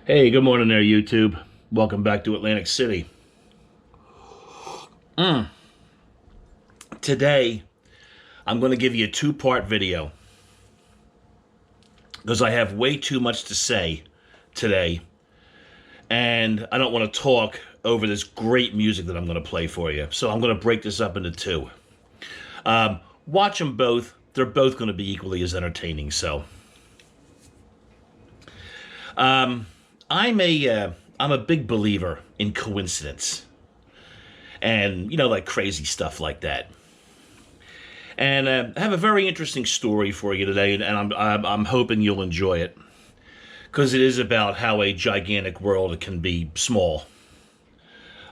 Hey, good morning there, YouTube. Welcome back to Atlantic City. Today, I'm going to give you a two-part video because I have way too much to say today, and I don't want to talk over this great music that I'm going to play for you. So I'm going to break this up into two. Watch them both. They're both going to be equally as entertaining. So, I'm a big believer in coincidence, and like crazy stuff like that. And I have a very interesting story for you today, and I'm hoping you'll enjoy it because it is about how a gigantic world can be small.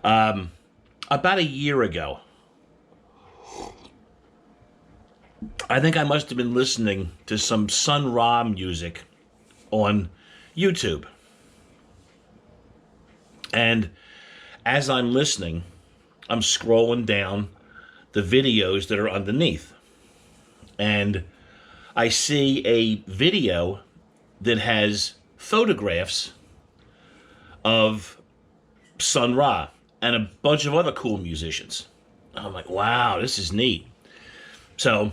About a year ago, I think I must have been listening to some Sun Ra music on YouTube. And as I'm listening, I'm scrolling down the videos that are underneath. And I see a video that has photographs of Sun Ra and a bunch of other cool musicians. I'm like, wow, this is neat. So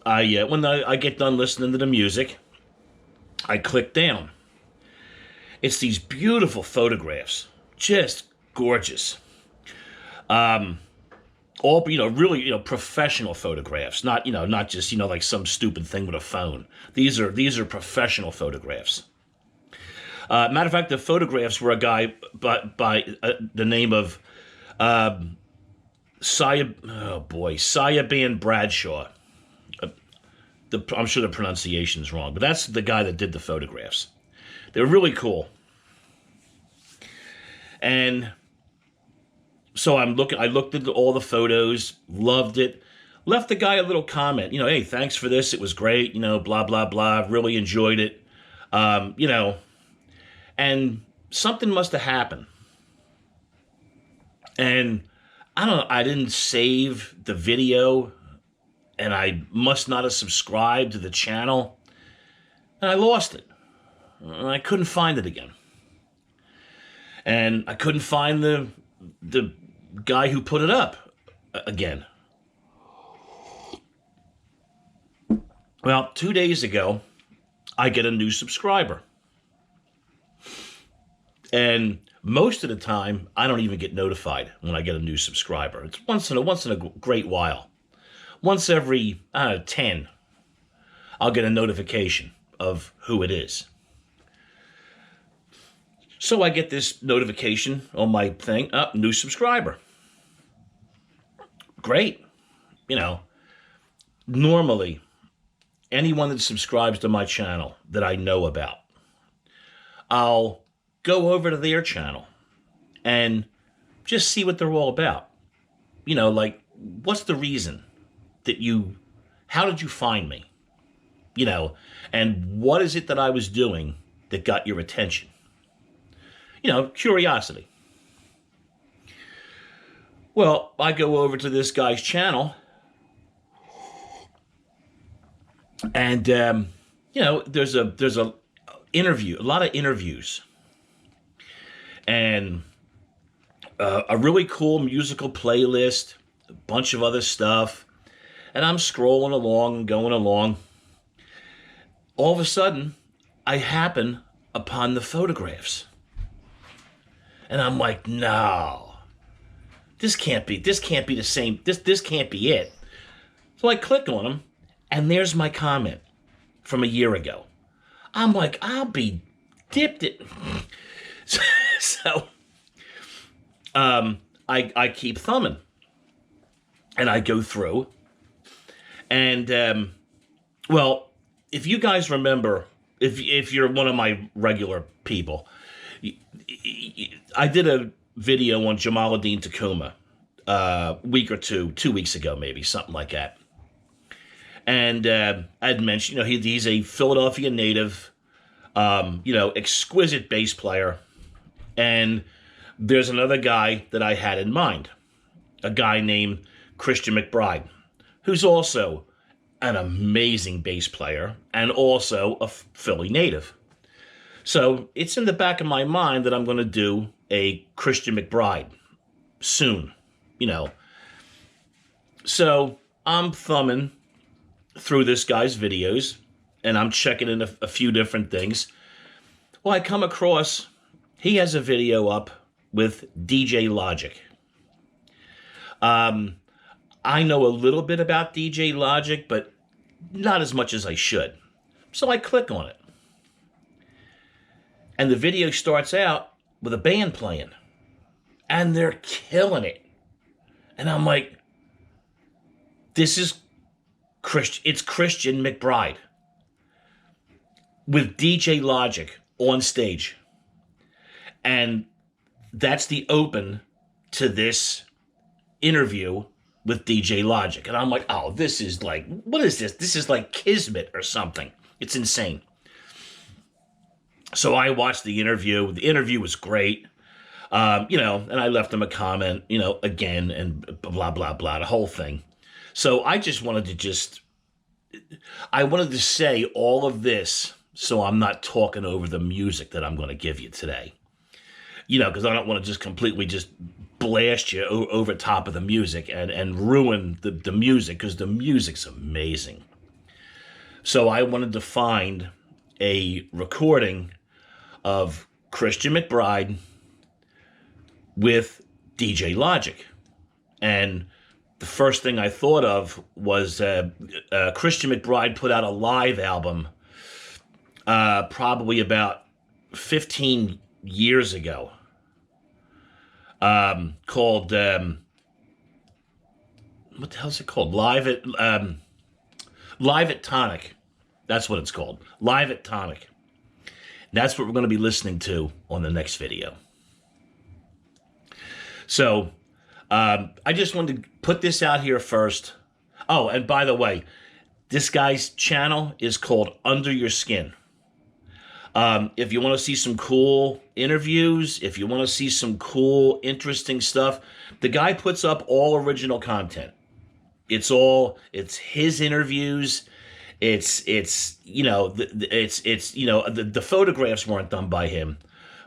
when I get done listening to the music, I click down. It's these beautiful photographs, just gorgeous. All really professional photographs, not just like some stupid thing with a phone. These are professional photographs. Matter of fact, the photographs were a guy by the name of Sayaban Bradshaw. I'm sure the pronunciation's wrong, but that's the guy that did the photographs. They're really cool. And so I looked at all the photos, loved it, left the guy a little comment, hey, thanks for this. It was great, blah, blah, blah. Really enjoyed it. And something must have happened. And I don't know, I didn't save the video, and I must not have subscribed to the channel, and I lost it. And I couldn't find it again. And I couldn't find the guy who put it up again. Well, 2 days ago, I get a new subscriber. And most of the time, I don't even get notified when I get a new subscriber. It's once in a great while. Once every 10, I'll get a notification of who it is. So I get this notification on my thing, new subscriber. Great. Normally, anyone that subscribes to my channel that I know about, I'll go over to their channel and just see what they're all about. Like, what's the reason that how did you find me? And what is it that I was doing that got your attention? Curiosity. Well, I go over to this guy's channel, and there's a interview, a lot of interviews, and a really cool musical playlist, a bunch of other stuff, and I'm scrolling along and going along. All of a sudden, I happen upon the photographs. And I'm like, no, this can't be the same. This can't be it. So I click on them, and there's my comment from a year ago. I'm like, I'll be dipped it. So I keep thumbing, and I go through, and well, if you guys remember, if you're one of my regular people, I did a video on Jamaluddin Tacoma a week or 2 weeks ago, maybe, something like that. And I'd mentioned, he's a Philadelphia native, exquisite bass player. And there's another guy that I had in mind, a guy named Christian McBride, who's also an amazing bass player and also a Philly native. So it's in the back of my mind that I'm going to do a Christian McBride soon, you know. So I'm thumbing through this guy's videos and I'm checking in a few different things. Well, I come across, he has a video up with DJ Logic. I know a little bit about DJ Logic, but not as much as I should. So I click on it. And the video starts out with a band playing. And they're killing it. And I'm like, this is Christian. It's Christian McBride with DJ Logic on stage. And that's the open to this interview with DJ Logic. And I'm like, oh, this is like, what is this? This is like Kismet or something. It's insane. So I watched the interview. The interview was great. And I left him a comment, again, and blah, blah, blah, the whole thing. So I just wanted to say all of this so I'm not talking over the music that I'm going to give you today. Because I don't want to just completely just blast you over top of the music and ruin the music, because the music's amazing. So I wanted to find a recording of Christian McBride with DJ Logic. And the first thing I thought of was Christian McBride put out a live album probably about 15 years ago called, what the hell is it called? Live at Tonic. That's what it's called. Live at Tonic. That's what we're going to be listening to on the next video. So, I just wanted to put this out here first. Oh, and by the way, this guy's channel is called Under Your Skin. If you want to see some cool interviews, if you want to see some cool, interesting stuff, the guy puts up all original content. It's his interviews. The photographs weren't done by him,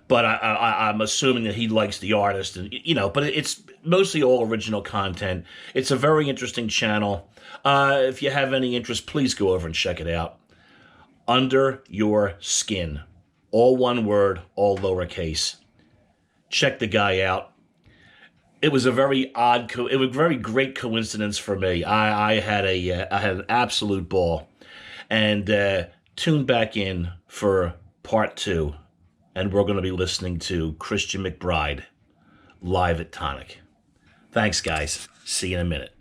but I'm assuming that he likes the artist, and but it's mostly all original content. It's a very interesting channel. If you have any interest, please go over and check it out. Under Your Skin, all one word, all lowercase. Check the guy out. It was a very very great coincidence for me. I had an absolute ball. And tune back in for part 2, and we're going to be listening to Christian McBride live at Tonic. Thanks, guys. See you in a minute.